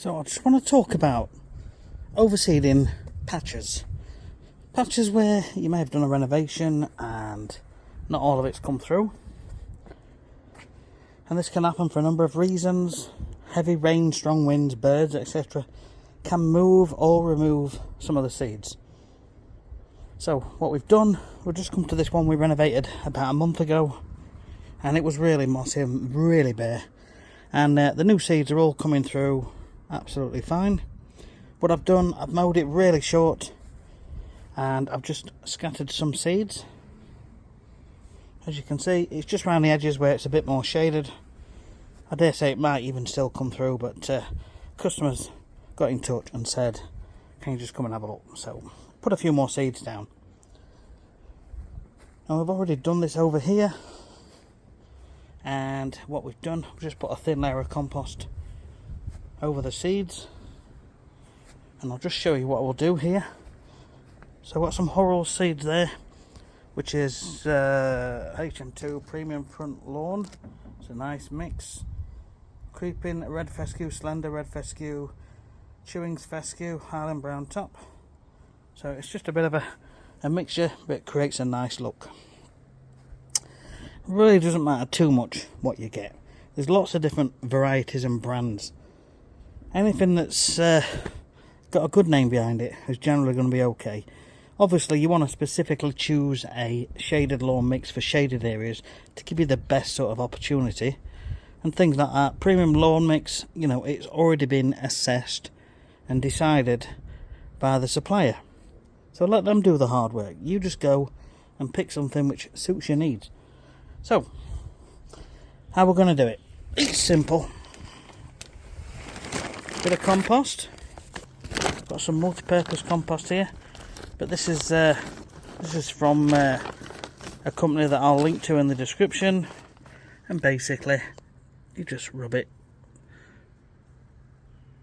So I just want to talk about overseeding patches. Patches where you may have done a renovation and not all of it's come through. And this can happen for a number of reasons. Heavy rain, strong winds, birds, etc. can move or remove some of the seeds. So what we've done, we've just come to this one we renovated about a month ago. And it was really mossy and really bare. And the new seeds are all coming through absolutely fine. What I've done, I've mowed it really short and I've just scattered some seeds. As you can see, it's just around the edges where it's a bit more shaded. I dare say it might even still come through, but customers got in touch and said, can you just come and have a look? So put a few more seeds down. Now I've already done this over here, and what we've done, we've just put a thin layer of compost over the seeds, and I'll just show you what we'll do here. So I've got some Horrell seeds there, which is HM2 Premium Front Lawn. It's a nice mix. Creeping Red Fescue, Slender Red Fescue, Chewings Fescue, Highland Brown Top. So it's just a bit of a mixture, but it creates a nice look. It really doesn't matter too much what you get. There's lots of different varieties and brands. Anything that's got a good name behind it is generally going to be okay. Obviously you want to specifically choose a shaded lawn mix for shaded areas to give you the best sort of opportunity. And things like that, premium lawn mix, you know, it's already been assessed and decided by the supplier. So let them do the hard work. You just go and pick something which suits your needs. So, how we're going to do it? It's simple. Bit of compost. Got some multi-purpose compost here, but this is from a company that I'll link to in the description. And basically, you just rub it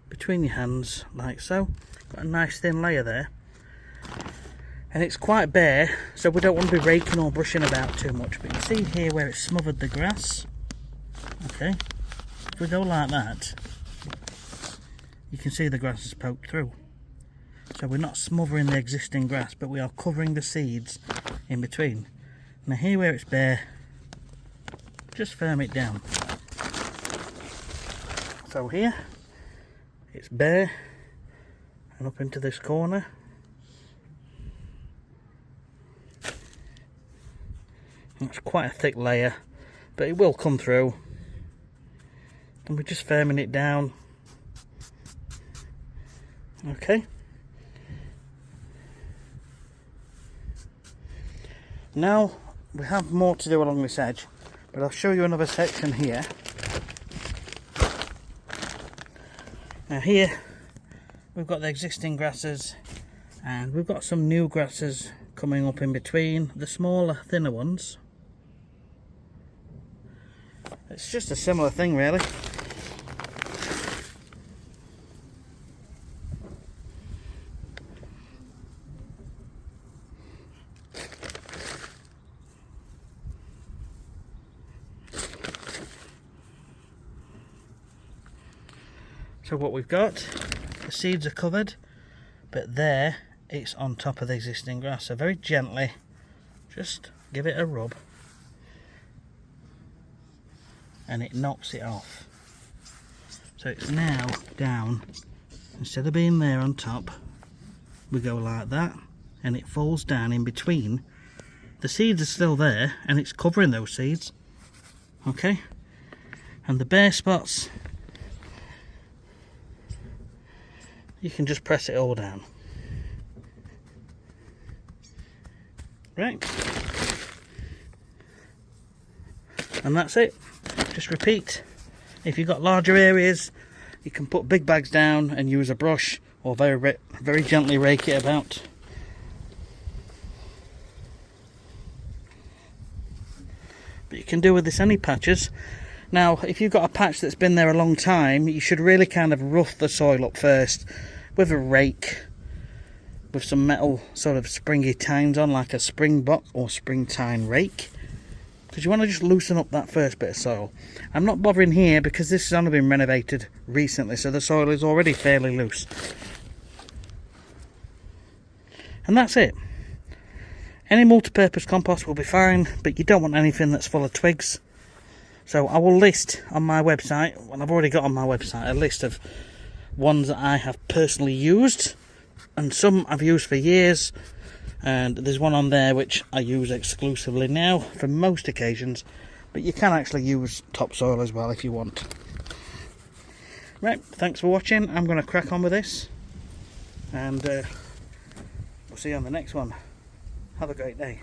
between your hands like so. Got a nice thin layer there, and it's quite bare, so we don't want to be raking or brushing about too much. But you see here where it's smothered the grass. Okay, if we go like that, you can see the grass is poked through. So we're not smothering the existing grass, but we are covering the seeds in between. Now here where it's bare, just firm it down. So here, it's bare, and up into this corner. It's quite a thick layer, but it will come through. And we're just firming it down. Okay. Now we have more to do along this edge, but I'll show you another section here. Now here we've got the existing grasses, and we've got some new grasses coming up in between, the smaller, thinner ones. It's just a similar thing really. So what we've got, the seeds are covered, but there it's on top of the existing grass. So very gently, just give it a rub, and it knocks it off. So it's now down. Instead of being there on top, we go like that, and it falls down in between. The seeds are still there, and it's covering those seeds. Okay? And the bare spots, you can just press it all down. Right. And that's it. Just repeat. If you've got larger areas, you can put big bags down and use a brush, or very gently rake it about. But you can do with this any patches. Now, if you've got a patch that's been there a long time, you should really kind of rough the soil up first with a rake, with some metal sort of springy tines on, like a springbok or spring tine rake. because you want to just loosen up that first bit of soil. I'm not bothering here because this has only been renovated recently, so the soil is already fairly loose. And that's it. Any multi-purpose compost will be fine, but you don't want anything that's full of twigs. So I will list on my website, well, I've already got on my website a list of ones that I have personally used, and some I've used for years, and there's one on there which I use exclusively now for most occasions, but you can actually use topsoil as well if you want. Right, thanks for watching. I'm going to crack on with this, and we'll see you on the next one. Have a great day.